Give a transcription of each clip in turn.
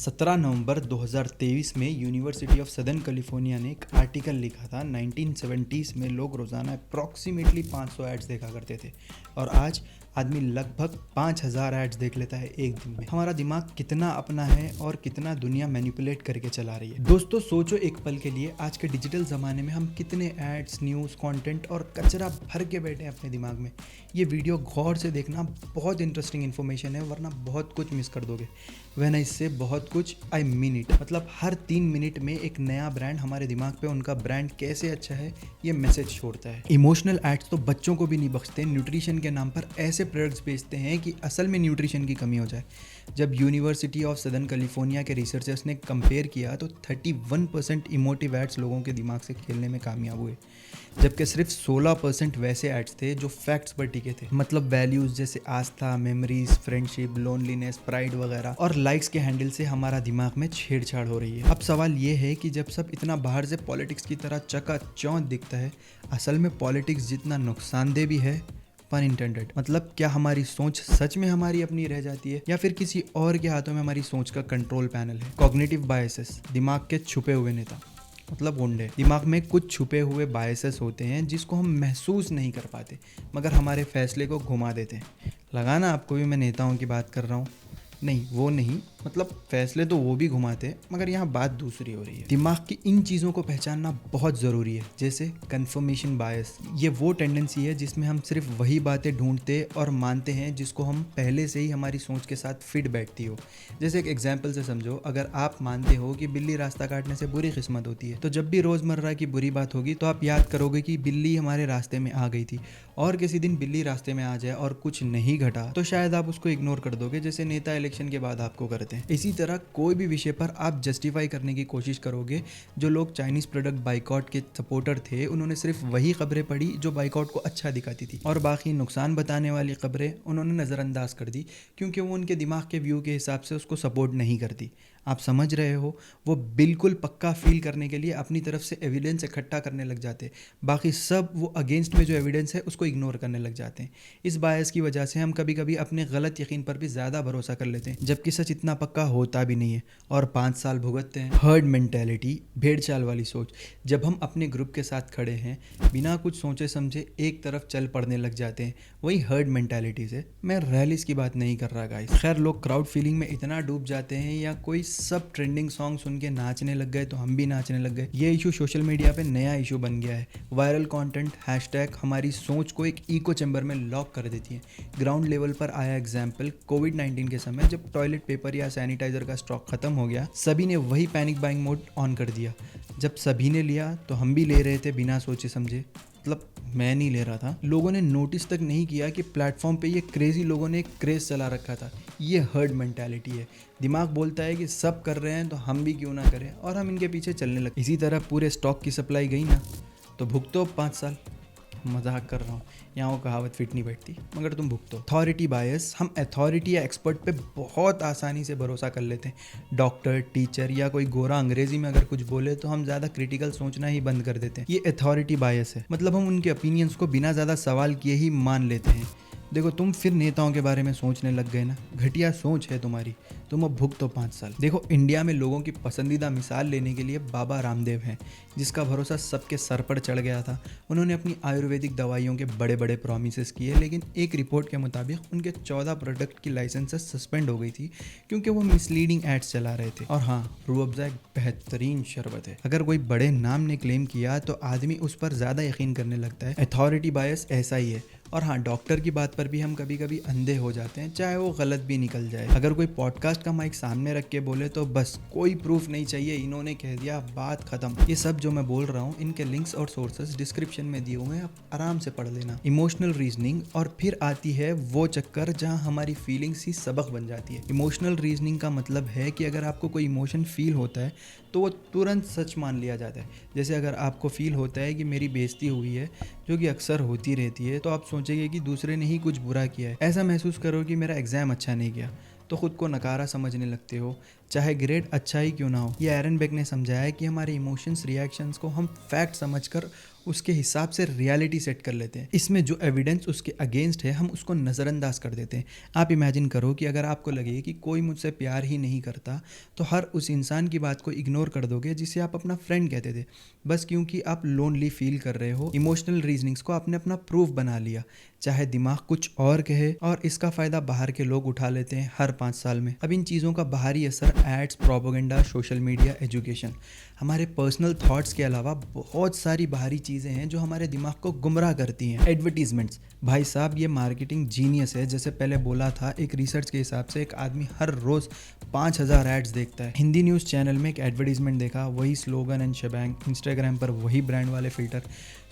17 नवंबर 2023 में university of southern California ने एक आर्टिकल लिखा था। 1970s में लोग रोज़ाना अप्रॉक्सीमेटली 500 एड्स देखा करते थे और आज आदमी लगभग 5000 एड्स देख लेता है एक दिन में। हमारा दिमाग कितना अपना है और कितना दुनिया मैनिपुलेट करके चला रही है। दोस्तों सोचो एक पल के लिए, आज के डिजिटल ज़माने में हम कितने एड्स, न्यूज़, कंटेंट और कचरा भर के बैठे हैं अपने दिमाग में। ये वीडियो गौर से देखना, बहुत इंटरेस्टिंग इन्फॉर्मेशन है, वरना बहुत कुछ मिस कर दोगे। वह इससे बहुत कुछ, आई मीन इट, मतलब हर 3 मिनट में एक नया ब्रांड हमारे दिमाग पे उनका ब्रांड कैसे अच्छा है ये मैसेज छोड़ता है। इमोशनल एड्स तो बच्चों को भी नहीं बख्शते। न्यूट्रिशन के नाम पर ऐसे प्रोडक्ट्स बेचते हैं कि असल में न्यूट्रिशन की कमी हो जाए। जब यूनिवर्सिटी ऑफ सदर्न कैलिफोर्निया के रिसर्चर्स ने कंपेयर किया तो 31% इमोटिव एड्स लोगों के दिमाग से खेलने में कामयाब हुए, जबकि सिर्फ 16% वैसे एड्स थे जो फैक्ट्स पर टिके थे। मतलब वैल्यूज जैसे आस्था, मेमोरीज, फ्रेंडशिप, लोनलीनेस, प्राइड वगैरह और लाइक्स के हैंडल से हमारा दिमाग में छेड़छाड़ हो रही है। अब सवाल ये है कि जब सब इतना बाहर से पॉलिटिक्स की तरह चकाचौंध दिखता है, असल में पॉलिटिक्स जितना नुकसानदेह भी है, पन इंटेंडेड। मतलब क्या हमारी सोच सच में हमारी अपनी रह जाती है या फिर किसी और के हाथों में हमारी सोच का कंट्रोल पैनल है? कॉग्निटिव बायसेस, दिमाग के छुपे हुए नेता, मतलब गुंडे। दिमाग में कुछ छुपे हुए बायसेस होते हैं जिसको हम महसूस नहीं कर पाते मगर हमारे फैसले को घुमा देते हैं। लगाना आपको भी मैं नेताओं की बात कर रहा हूँ? नहीं, वो नहीं, मतलब फैसले तो वो भी घुमाते हैं मगर यहाँ बात दूसरी हो रही है। दिमाग की इन चीज़ों को पहचानना बहुत ज़रूरी है। जैसे कंफर्मेशन बायस, ये वो टेंडेंसी है जिसमें हम सिर्फ वही बातें ढूंढते और मानते हैं जिसको हम पहले से ही हमारी सोच के साथ फिट बैठती हो। जैसे एक एग्जाम्पल से समझो, अगर आप मानते हो कि बिल्ली रास्ता काटने से बुरी किस्मत होती है, तो जब भी रोज़मर्रा की बुरी बात होगी तो आप याद करोगे कि बिल्ली हमारे रास्ते में आ गई थी। और किसी दिन बिल्ली रास्ते में आ जाए और कुछ नहीं घटा तो शायद आप उसको इग्नोर कर दोगे, जैसे नेता इलेक्शन के बाद आपको करते हैं। इसी तरह कोई भी विषय पर आप जस्टिफाई करने की कोशिश करोगे। जो लोग चाइनीज़ प्रोडक्ट बाइकआउट के सपोर्टर थे, उन्होंने सिर्फ वही खबरें पढ़ी जो बाइकआउट को अच्छा दिखाती थी और बाकी नुकसान बताने वाली खबरें उन्होंने नज़रअंदाज कर दी क्योंकि वो उनके दिमाग के व्यू के हिसाब से उसको सपोर्ट नहीं करती। आप समझ रहे हो? वो बिल्कुल पक्का फील करने के लिए अपनी तरफ से एविडेंस इकट्ठा करने लग जाते, बाकी सब वो अगेंस्ट में जो एविडेंस है उसको इग्नोर करने लग जाते हैं। इस बायस की वजह से हम कभी कभी अपने गलत यकीन पर भी ज़्यादा भरोसा कर लेते हैं जबकि सच इतना पक्का होता भी नहीं है और 5 साल भुगतते हैं। हर्ड मेंटेलिटी, भेड़ चाल वाली सोच। जब हम अपने ग्रुप के साथ खड़े हैं, बिना कुछ सोचे समझे एक तरफ चल पड़ने लग जाते हैं, वही हर्ड मेंटेलिटी से। मैं रैलीज की बात नहीं कर रहा गाइस। खैर, लोग क्राउड फीलिंग में इतना डूब जाते हैं या कोई सब ट्रेंडिंग सॉन्ग सुन के नाचने लग गए तो हम भी नाचने लग गए। ये इशू सोशल मीडिया पे नया इशू बन गया है। वायरल कंटेंट, हैशटैग हमारी सोच को एक इको चैम्बर में लॉक कर देती है। ग्राउंड लेवल पर आया एग्जाम्पल, कोविड-19 के समय जब टॉयलेट पेपर या सैनिटाइजर का स्टॉक खत्म हो गया, सभी ने वही पैनिक बाइंग मोड ऑन कर दिया। जब सभी ने लिया तो हम भी ले रहे थे बिना सोचे समझे। मतलब मैं नहीं ले रहा था, लोगों ने नोटिस तक नहीं किया कि प्लेटफॉर्म पे ये क्रेजी लोगों ने एक क्रेज चला रखा था। ये हर्ड मेंटालिटी है। दिमाग बोलता है कि सब कर रहे हैं तो हम भी क्यों ना करें, और हम इनके पीछे चलने लगे। इसी तरह पूरे स्टॉक की सप्लाई गई ना तो भुगतो 5 साल। मजाक कर रहा हूँ, यहाँ वो कहावत फिट नहीं बैठती, मगर तुम भुगतो। अथॉरिटी बायस, हम अथॉरिटी या एक्सपर्ट पे बहुत आसानी से भरोसा कर लेते हैं। डॉक्टर, टीचर या कोई गोरा अंग्रेजी में अगर कुछ बोले तो हम ज़्यादा क्रिटिकल सोचना ही बंद कर देते हैं। ये अथॉरिटी बायस है, मतलब हम उनके ओपिनियंस को बिना ज़्यादा सवाल किए ही मान लेते हैं। देखो, तुम फिर नेताओं के बारे में सोचने लग गए ना, घटिया सोच है तुम्हारी, तुम अब भुगतो 5 साल। देखो, इंडिया में लोगों की पसंदीदा मिसाल लेने के लिए बाबा रामदेव हैं, जिसका भरोसा सबके सर पर चढ़ गया था। उन्होंने अपनी आयुर्वेदिक दवाइयों के बड़े बड़े प्रॉमिसेस किए, लेकिन एक रिपोर्ट के मुताबिक उनके 14 प्रोडक्ट की लाइसेंसेस सस्पेंड हो गई थी क्योंकि वो मिसलीडिंग एड्स चला रहे थे। और हाँ, रूह अफ़ज़ा एक बेहतरीन शरबत है। अगर कोई बड़े नाम ने क्लेम किया तो आदमी उस पर ज़्यादा यकीन करने लगता है। अथॉरिटी बायस ऐसा ही है। और हाँ, डॉक्टर की बात पर भी हम कभी कभी अंधे हो जाते हैं, चाहे वो गलत भी निकल जाए। अगर कोई पॉडकास्ट का माइक सामने रख के बोले तो बस कोई प्रूफ नहीं चाहिए, इन्होंने कह दिया, बात खत्म। ये सब जो मैं बोल रहा हूँ, इनके लिंक्स और सोर्सेज डिस्क्रिप्शन में दिए हुए हैं, आप आराम से पढ़ लेना। इमोशनल रीजनिंग, और फिर आती है वो चक्कर जहाँ हमारी फीलिंग्स ही सबक बन जाती है। इमोशनल रीजनिंग का मतलब है कि अगर आपको कोई इमोशन फील होता है तो वो तुरंत सच मान लिया जाता है। जैसे अगर आपको फील होता है कि मेरी बेइज्जती हुई है, जो कि अक्सर होती रहती है, तो आप सोचेंगे कि दूसरे ने ही कुछ बुरा किया है। ऐसा महसूस करो कि मेरा एग्ज़ाम अच्छा नहीं गया तो खुद को नकारा समझने लगते हो। चाहे ग्रेड अच्छा ही क्यों ना हो। ये एरन बेक ने समझाया है कि हमारे इमोशंस रिएक्शंस को हम फैक्ट समझकर उसके हिसाब से रियलिटी सेट कर लेते हैं। इसमें जो एविडेंस उसके अगेंस्ट है हम उसको नज़रअंदाज कर देते हैं। आप इमेजिन करो कि अगर आपको लगे कि कोई मुझसे प्यार ही नहीं करता तो हर उस इंसान की बात को इग्नोर कर दोगे जिसे आप अपना फ्रेंड कहते थे, बस क्योंकि आप लोनली फील कर रहे हो। इमोशनल रीजनिंग्स को आपने अपना प्रूफ बना लिया, चाहे दिमाग कुछ और कहे, और इसका फ़ायदा बाहर के लोग उठा लेते हैं हर 5 साल में। अब इन चीज़ों का बाहरी असर ads, propaganda, social media, education, हमारे पर्सनल थॉट्स के अलावा बहुत सारी बाहरी चीज़ें हैं जो हमारे दिमाग को गुमराह करती हैं। एडवर्टीजमेंट्स, भाई साहब ये मार्केटिंग जीनियस है। जैसे पहले बोला था, एक रिसर्च के हिसाब से एक आदमी हर रोज़ 5000 एड्स देखता है। हिंदी न्यूज़ चैनल में एक एडवर्टीजमेंट देखा, वही स्लोगन एंड शबैंग। इंस्टाग्राम पर वही ब्रांड वाले फिल्टर।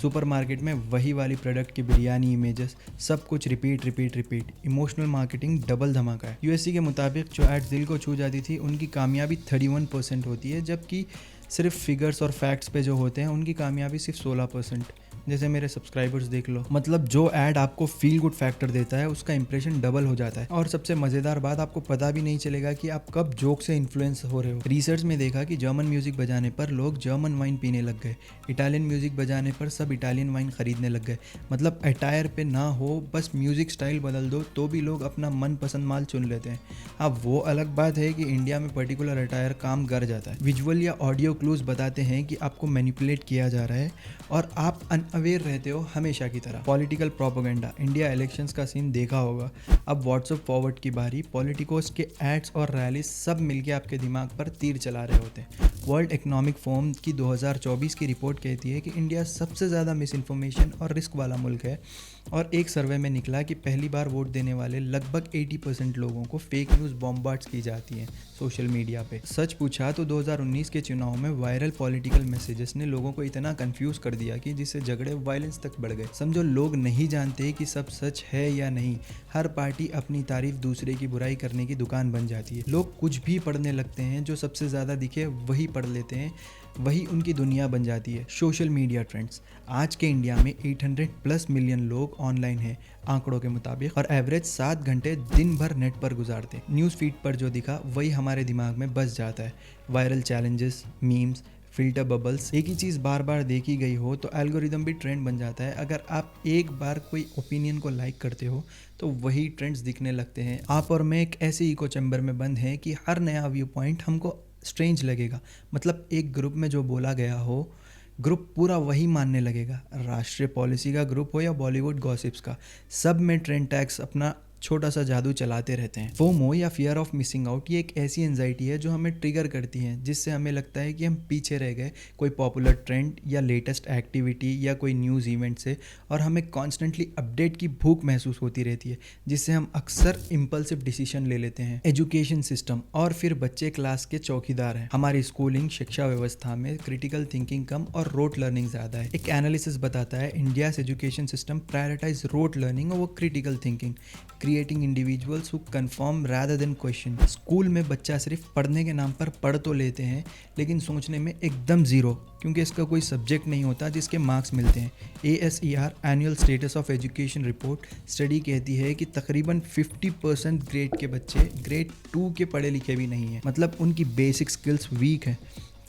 सुपरमार्केट में वही वाली प्रोडक्ट की बिरयानी इमेजेस। सब कुछ repeat repeat repeat. Emotional marketing double धमाका है। यूएससी के मुताबिक जो एड्स दिल को छू जाती थी उनकी कामयाबी 31% होती है, जबकि सिर्फ फिगर्स और फैक्ट्स पे जो होते हैं उनकी कामयाबी सिर्फ 16%। जैसे मेरे सब्सक्राइबर्स देख लो। मतलब जो ऐड आपको फील गुड फैक्टर देता है उसका इंप्रेशन डबल हो जाता है। और सबसे मज़ेदार बात, आपको पता भी नहीं चलेगा कि आप कब जोक से इन्फ्लुएंस हो रहे हो। रिसर्च में देखा कि जर्मन म्यूजिक बजाने पर लोग जर्मन वाइन पीने लग गए। इटालियन म्यूजिक बजाने पर सब इटालियन वाइन खरीदने लग गए। मतलब अटायर पे ना हो, बस म्यूजिक स्टाइल बदल दो तो भी लोग अपना मनपसंद माल चुन लेते हैं। अब वो अलग बात है कि इंडिया में पर्टिकुलर अटायर काम कर जाता है। विजुअल या ऑडियो क्लूज बताते हैं कि आपको मैनिपुलेट किया जा रहा है और आप अवेयर रहते हो हमेशा की तरह। पॉलिटिकल प्रोपेगेंडा, इंडिया इलेक्शंस का सीन देखा होगा। अब व्हाट्सएप फॉरवर्ड की बारी, पॉलिटिकोस के एड्स और रैलीज सब मिलके आपके दिमाग पर तीर चला रहे होते हैं। वर्ल्ड इकोनॉमिक फोरम की 2024 की रिपोर्ट कहती है कि इंडिया सबसे ज़्यादा मिस इन्फॉर्मेशन और रिस्क वाला मुल्क है। और एक सर्वे में निकला कि पहली बार वोट देने वाले लगभग 80% लोगों को फेक न्यूज़ बॉम्बार्ड्स की जाती हैं सोशल मीडिया पे। सच पूछा तो 2019 के चुनाव में वायरल पॉलिटिकल मैसेजेस ने लोगों को इतना कंफ्यूज कर दिया कि जिससे झगड़े वायलेंस तक बढ़ गए। समझो लोग नहीं जानते कि सब सच है या नहीं। हर पार्टी अपनी तारीफ दूसरे की बुराई करने की दुकान बन जाती है। लोग कुछ भी पढ़ने लगते हैं, जो सबसे ज़्यादा दिखे वही पढ़ लेते हैं, वही उनकी दुनिया बन जाती है। सोशल मीडिया ट्रेंड्स, आज के इंडिया में 800+ मिलियन लोग ऑनलाइन हैं आंकड़ों के मुताबिक, और एवरेज 7 घंटे दिन भर नेट पर गुजारते हैं। न्यूज़ फीड पर जो दिखा वही हमारे दिमाग में बस जाता है। Viral challenges, memes, filter bubbles, एक ही चीज़ बार बार देखी गई हो तो एल्गोरिदम भी ट्रेंड बन जाता है। अगर आप एक बार कोई ओपिनियन को लाइक करते हो तो वही ट्रेंड्स दिखने लगते हैं। आप और मैं एक ऐसे इको चैम्बर में बंद हैं कि हर नया व्यू पॉइंट हमको स्ट्रेंज लगेगा। मतलब एक ग्रुप में जो बोला गया हो, ग्रुप पूरा वही मानने लगेगा। राष्ट्रीय पॉलिसी का ग्रुप हो या बॉलीवुड गॉसिप्स का, सब में ट्रेंड टैग्स अपना छोटा सा जादू चलाते रहते हैं। फोमो या फियर ऑफ मिसिंग आउट, ये एक ऐसी एंजाइटी है जो हमें ट्रिगर करती है, जिससे हमें लगता है कि हम पीछे रह गए कोई पॉपुलर ट्रेंड या लेटेस्ट एक्टिविटी या कोई न्यूज़ इवेंट से, और हमें कॉन्स्टेंटली अपडेट की भूख महसूस होती रहती है, जिससे हम अक्सर इम्पल्सिव डिसीजन ले लेते हैं। एजुकेशन सिस्टम, और फिर बच्चे क्लास के चौकीदार हैं। हमारी स्कूलिंग शिक्षा व्यवस्था में क्रिटिकल थिंकिंग कम और रोट लर्निंग ज़्यादा है। एक एनालिसिस बताता है India's education system prioritize rote learning और वो critical thinking, creating individuals who conform rather than question. School में बच्चा सिर्फ पढ़ने के नाम पर पढ़ तो लेते हैं, लेकिन सोचने में एकदम ज़ीरो, क्योंकि इसका कोई सब्जेक्ट नहीं होता जिसके मार्क्स मिलते हैं। ASER annual status of education report study कहती है कि तकरीबन 50% ग्रेड के बच्चे ग्रेड 2 के पढ़े लिखे भी नहीं हैं। मतलब उनकी बेसिक स्किल्स वीक हैं।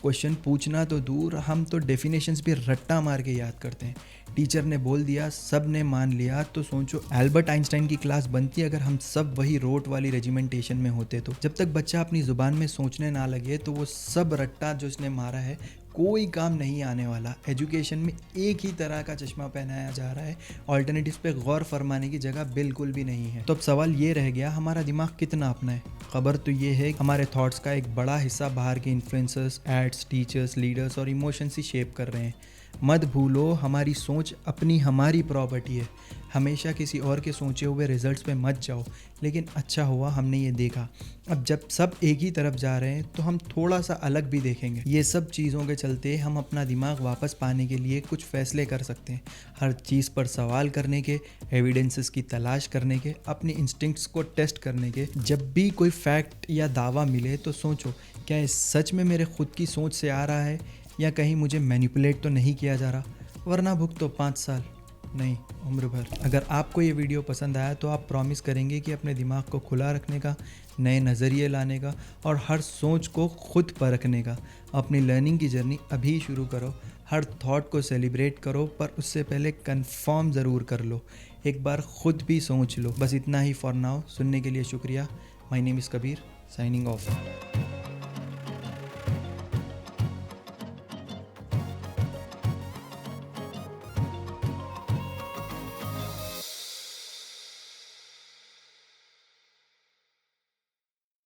क्वेश्चन पूछना तो दूर, हम तो डेफिनेशंस भी रट्टा मार के याद करते हैं। टीचर ने बोल दिया, सब ने मान लिया, तो सोचो एल्बर्ट आइंस्टाइन की क्लास बनती अगर हम सब वही रोट वाली रेजिमेंटेशन में होते तो। जब तक बच्चा अपनी ज़ुबान में सोचने ना लगे तो वो सब रट्टा जो उसने मारा है कोई काम नहीं आने वाला। एजुकेशन में एक ही तरह का चश्मा पहनाया जा रहा है, ऑल्टरनेटिव्स पे गौर फरमाने की जगह बिल्कुल भी नहीं है। तो अब सवाल ये रह गया, हमारा दिमाग कितना अपना है? खबर तो ये है हमारे थॉट्स का एक बड़ा हिस्सा बाहर के इन्फ्लुएंसर्स, एड्स, टीचर्स, लीडर्स और इमोशंस ही शेप कर रहे हैं। मत भूलो, हमारी सोच अपनी हमारी प्रॉपर्टी है। हमेशा किसी और के सोचे हुए रिजल्ट्स पे मत जाओ, लेकिन अच्छा हुआ हमने ये देखा। अब जब सब एक ही तरफ जा रहे हैं तो हम थोड़ा सा अलग भी देखेंगे। ये सब चीज़ों के चलते हम अपना दिमाग वापस पाने के लिए कुछ फैसले कर सकते हैं। हर चीज़ पर सवाल करने के, एविडेंसेस की तलाश करने के, अपने इंस्टिंक्ट्स को टेस्ट करने के। जब भी कोई फैक्ट या दावा मिले तो सोचो, क्या ये सच में मेरे खुद की सोच से आ रहा है या कहीं मुझे मैनिपुलेट तो नहीं किया जा रहा, वरना भुगतो 5 साल। नहीं, उम्र भर। अगर आपको ये वीडियो पसंद आया तो आप प्रॉमिस करेंगे कि अपने दिमाग को खुला रखने का, नए नज़रिए लाने का और हर सोच को खुद परखने का। अपनी लर्निंग की जर्नी अभी शुरू करो। हर थॉट को सेलिब्रेट करो, पर उससे पहले कंफर्म ज़रूर कर लो। एक बार खुद भी सोच लो। बस इतना ही फॉर नाउ। सुनने के लिए शुक्रिया। My name is Kabir, signing off.